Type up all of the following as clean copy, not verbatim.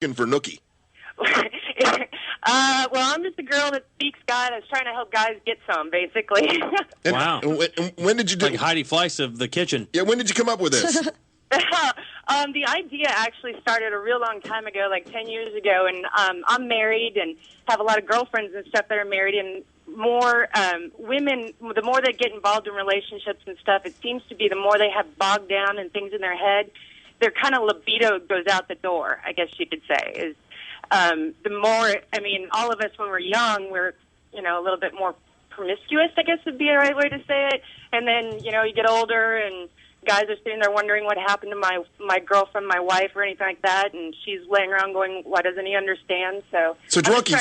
for Nookie? Well, I'm just a girl that speaks guy that's trying to help guys get some, basically. Wow. And when did you do? Like Heidi Fleiss of the kitchen. Yeah, when did you come up with this? The idea actually started a real long time ago, like 10 years ago, and I'm married and have a lot of girlfriends and stuff that are married, and more women, the more they get involved in relationships and stuff, it seems to be the more they have bogged down and things in their head, their kind of libido goes out the door, I guess you could say, is the more, I mean, all of us when we're young, we're, a little bit more promiscuous, I guess would be the right way to say it, and then, you get older and guys are sitting there wondering what happened to my girlfriend, my wife, or anything like that, and she's laying around going, why doesn't he understand? So Drunky,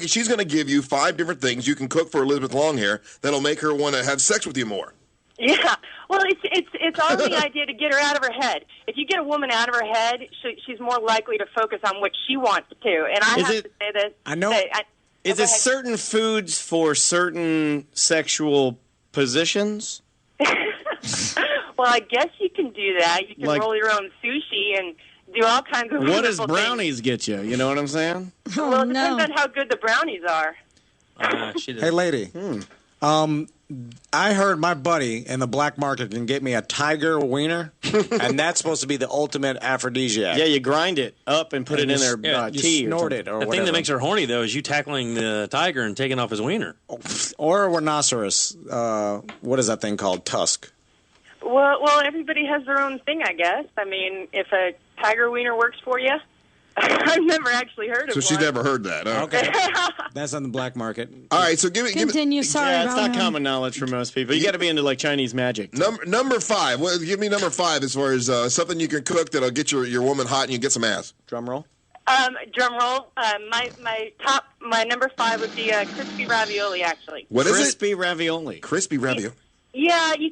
she's going to give you 5 different things you can cook for Elizabeth Longhair that'll make her want to have sex with you more. Yeah, well, it's all the idea to get her out of her head. If you get a woman out of her head, she's more likely to focus on what she wants to. And I have to say this. I know. Is it certain foods for certain sexual positions? Well, I guess you can do that. You can roll your own sushi and do all kinds of What does wonderful brownies get you? You know what I'm saying? Well, it depends on how good the brownies are. Hey, lady. I heard my buddy in the black market can get me a tiger wiener, and that's supposed to be the ultimate aphrodisiac. Yeah, you grind it up and put it in their tea. You snort it or The whatever. thing that makes her horny, though, is you tackling the tiger and taking off his wiener. Or a rhinoceros. What is that thing called? Tusk. Well, everybody has their own thing, I guess. I mean, if a tiger wiener works for you, I've never actually heard of So she's never heard that. Huh? Okay. That's on the black market. All right, so give me... Continue. Sorry, Yeah, it's not Rowan. common knowledge for most people. You got to be into like Chinese magic. Number 5. Well, give me number 5 as far as something you can cook that'll get your woman hot and you get some ass. Drum roll. Drum roll. My number 5 would be crispy ravioli, actually. What is it? Crispy ravioli. Crispy ravioli. Yeah, you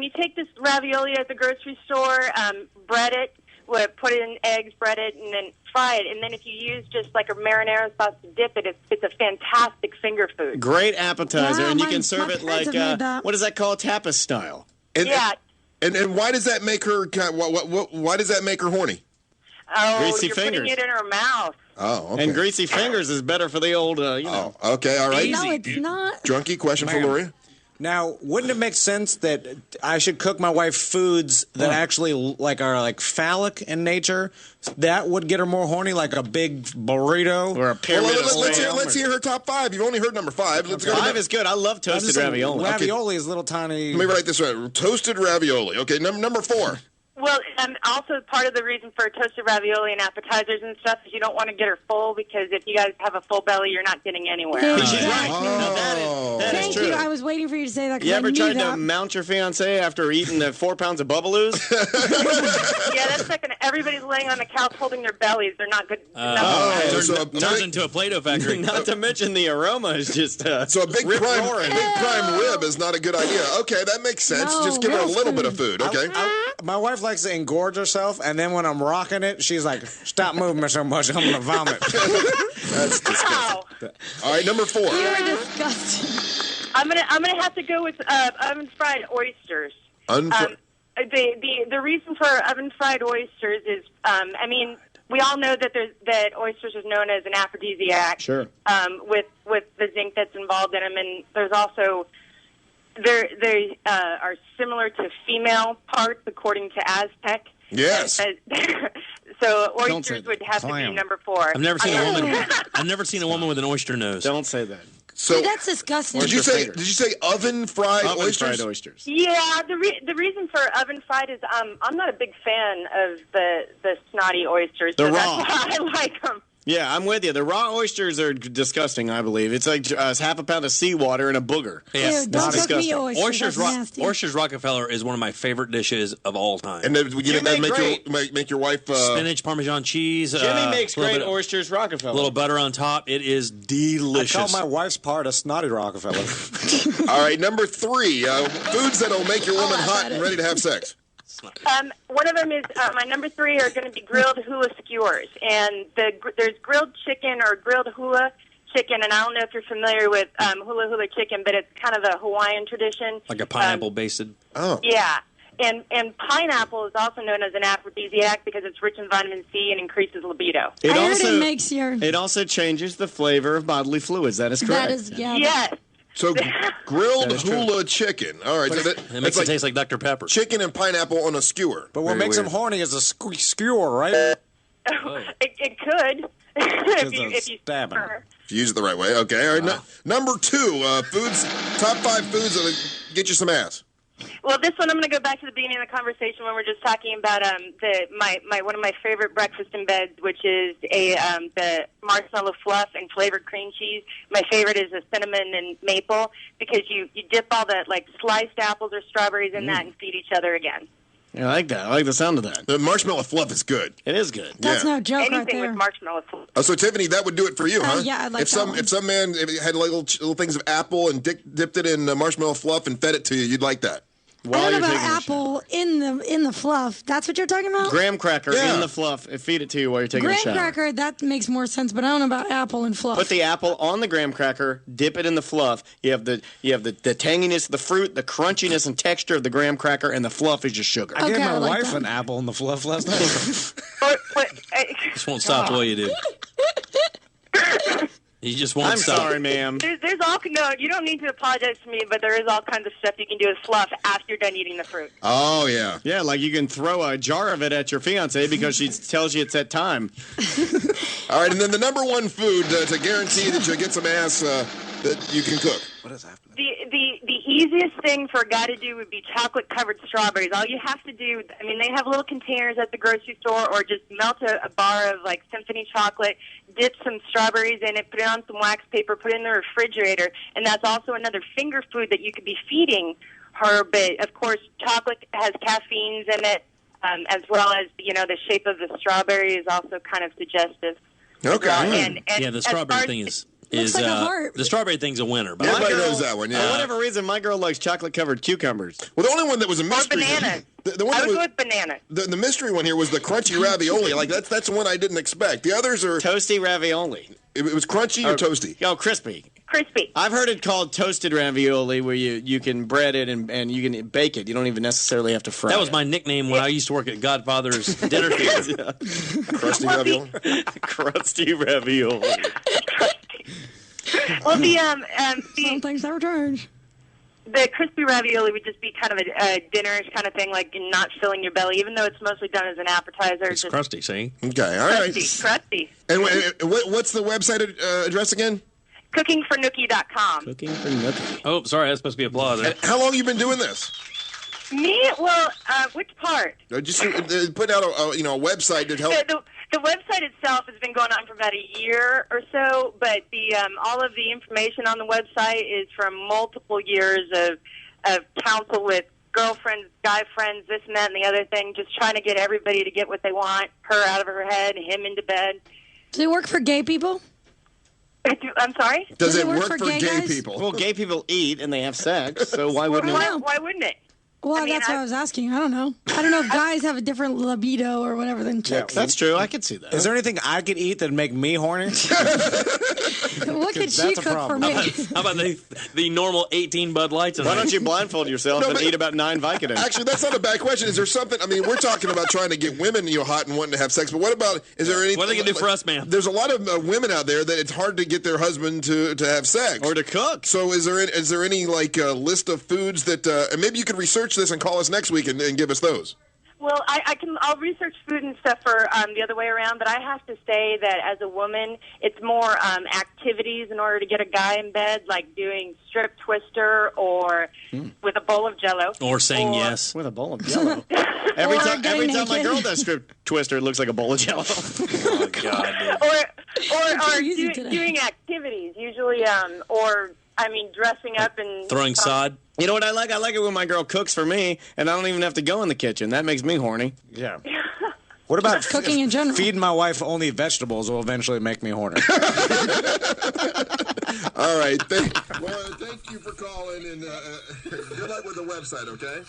take this ravioli at the grocery store, bread it, put it in eggs, bread it, and then fry it. And then if you use just like a marinara sauce to dip it, it's a fantastic finger food. Great appetizer, Yeah, and you my can serve it parents like, have made that. what is that called? Tapas style. And, Yeah. And why does that make her... Why does that make her horny? Oh, Greasy you're fingers. putting it in her mouth. Oh, okay. And greasy fingers is better for the old, Oh, okay, all right. No, it's not. Drunky, question for Lori? Now, wouldn't it make sense that I should cook my wife foods that actually are phallic in nature? That would get her more horny, like a big burrito or a pyramid. Let's hear her top 5. You've only heard number 5. Let's go. 5 is good. I love toasted ravioli. Ravioli is little tiny. Let me write this right. Toasted ravioli. Okay, number 4. Well, and also part of the reason for toasted ravioli and appetizers and stuff is you don't want to get her full, because if you guys have a full belly, you're not getting anywhere. Yeah. She's right. Now that Thank is true. you. I was waiting for you to say that. 'Cause You I ever knew tried that. to mount your fiancé after eating the 4 pounds of Bubbaloo's? Yeah, that's like everybody's laying on the couch holding their bellies. They're not good. Turns into a Play-Doh factory. Not to mention the aroma is just So a big prime rib is not a good idea. Okay, that makes sense. No, Just give her a real little bit food. of food, okay? My wife likes to engorge herself, and then when I'm rocking it, she's like, "Stop moving me so much, I'm gonna vomit." That's disgusting. All right, number 4. You're disgusting. I'm gonna have to go with oven fried oysters. The reason for oven fried oysters is, we all know that oysters is known as an aphrodisiac. Sure. With the zinc that's involved in them, and there's also they are similar to female parts according to Aztec. Yes. So oysters would have to be number 4. I've never seen a woman with an oyster nose. Don't say that. So Dude, that's disgusting. did you say oven fried oysters? Fried oysters. Yeah, the reason for oven fried is I'm not a big fan of the snotty oysters. The so raw. That's why I like them. Yeah, I'm with you. The raw oysters are disgusting, I believe. It's like half a pound of seawater and a booger. Yeah. Ew, don't cook me oysters. Oysters, That's nasty. Oysters Rockefeller is one of my favorite dishes of all time. And then make your wife spinach, Parmesan cheese. Jimmy makes great oysters Rockefeller. A little butter on top. It is delicious. I call my wife's part a snotty Rockefeller. All right, number 3. Foods that'll make your woman hot and ready to have sex. One of them is my number 3 are going to be grilled hula skewers, and there's grilled chicken or grilled hula chicken, and I don't know if you're familiar with hula chicken, but it's kind of a Hawaiian tradition. Like a pineapple basted. Oh. Yeah. And pineapple is also known as an aphrodisiac because it's rich in vitamin C and increases libido. I heard it makes your... It also changes the flavor of bodily fluids. That is correct. That is, yeah. Yes. So grilled hula chicken. All right. So It makes it taste like Dr. Pepper. chicken and pineapple on a skewer. But what Very makes weird. them horny is a skewer, right? It could. if you stabbing. prefer. If you use it the right way. Okay. All right. Number 2, foods. Top 5 foods that'll get you some ass. Well, this one I'm going to go back to the beginning of the conversation when we're just talking about one of my favorite breakfast in bed, which is the marshmallow fluff and flavored cream cheese. My favorite is the cinnamon and maple because you dip all the sliced apples or strawberries in that and feed each other again. Yeah, I like that. I like the sound of that. The marshmallow fluff is good. It is good. That's no joke right Anything there. with marshmallow fluff. So Tiffany, that would do it for you, huh? Yeah, I'd like if some that one. if some man had little things of apple and dipped it in marshmallow fluff and fed it to you, you'd like that. I While don't you're know about taking a apple in the fluff. That's what you're talking about? graham cracker Yeah. in the fluff and feed it to you while you're taking a Graham shower. cracker, that makes more sense, but I don't know about apple and fluff. Put the apple on the graham cracker, dip it in the fluff. You have the tanginess of the fruit, the crunchiness and texture of the graham cracker, and the fluff is just sugar. I gave Okay, my I like wife that. an apple in the fluff last night. Just won't stop the way you do. He just won't I'm stop. sorry, ma'am. There's all no. You don't need to apologize to me, but there is all kinds of stuff you can do with fluff after you're done eating the fruit. Oh yeah. Yeah, like you can throw a jar of it at your fiance because she tells you it's that time. All right, and then the number 1 food to guarantee that you'll get some ass that you can cook. What is happening? The easiest thing for a guy to do would be chocolate-covered strawberries. All you have to do, I mean, they have little containers at the grocery store, or just melt a bar of, Symphony chocolate, dip some strawberries in it, put it on some wax paper, put it in the refrigerator, and that's also another finger food that you could be feeding her. But, of course, chocolate has caffeines in it, as well as, the shape of the strawberry is also kind of suggestive. Okay. And Yeah, the as strawberry far as- thing is like a heart. the strawberry thing's a winner. But Everybody My girl- knows that one. For Yeah. whatever reason, my girl likes chocolate-covered cucumbers. Well, the only one that was a Or mystery. bananas. The one I that would was, go with bananas. the mystery one here was the crunchy ravioli. That's one I didn't expect. The others are. Toasty ravioli. It was crunchy or toasty. Oh, crispy. Crispy. I've heard it called toasted ravioli, where you can bread it and you can bake it. You don't even necessarily have to fry it. that was my nickname when I used to work at Godfather's dinner field. Crusty ravioli. crusty ravioli. Well, Some the things never change. crispy ravioli would just be kind of a dinnerish kind of thing, like not filling your belly, even though it's mostly done as an appetizer. It's just crusty, see? Okay. All right. crusty. And what's the website address again? Cookingfornookie.com. Cooking for nookie. Oh, sorry, that's supposed to be applause. And how long you been doing this? Me? Well, which part? Just put out a website to help. The website itself has been going on for about a year or so, but the all of the information on the website is from multiple years of counsel with girlfriends, guy friends, this and that and the other thing, just trying to get everybody to get what they want, her out of her head, him into bed. Do they work for gay people? I'm sorry? Does Does it it work work for for gay gay guys? people? Well, gay people eat and they have sex, so why wouldn't Why it? not? Why wouldn't it? Well, I mean, that's what I was asking. I don't know. I don't know if guys have a different libido or whatever than chicks. That's true. I could see that. Is there anything I could eat that'd make me horny? What could she that's a cook for problem. me? How about the normal 18 Bud Lights? Why don't you blindfold yourself No, and but- eat about 9 Vicodins? Actually, that's not a bad question. Is there something? I mean, we're talking about trying to get women, hot and wanting to have sex. But what about? Is there anything? What are they gonna do for us, man? There's a lot of women out there that it's hard to get their husband to have sex or to cook. So is there any list of foods that? And maybe you could research this and call us next week and give us those. Well, I'll research food and stuff for the other way around, but I have to say that as a woman, it's more activities in order to get a guy in bed, like doing strip twister or with a bowl of Jello. Or saying yes. With a bowl of Jello. every Or time getting my naked. girl does strip twister, it looks like a bowl of Jello. Oh, God, dude. Or easy today. doing activities, usually, dressing up and Throwing sod. You know what I like? I like it when my girl cooks for me, and I don't even have to go in the kitchen. That makes me horny. Yeah. What about Cooking in general. Feeding my wife only vegetables will eventually make me horny. All right. Thank you for calling, and good luck with the website. Okay.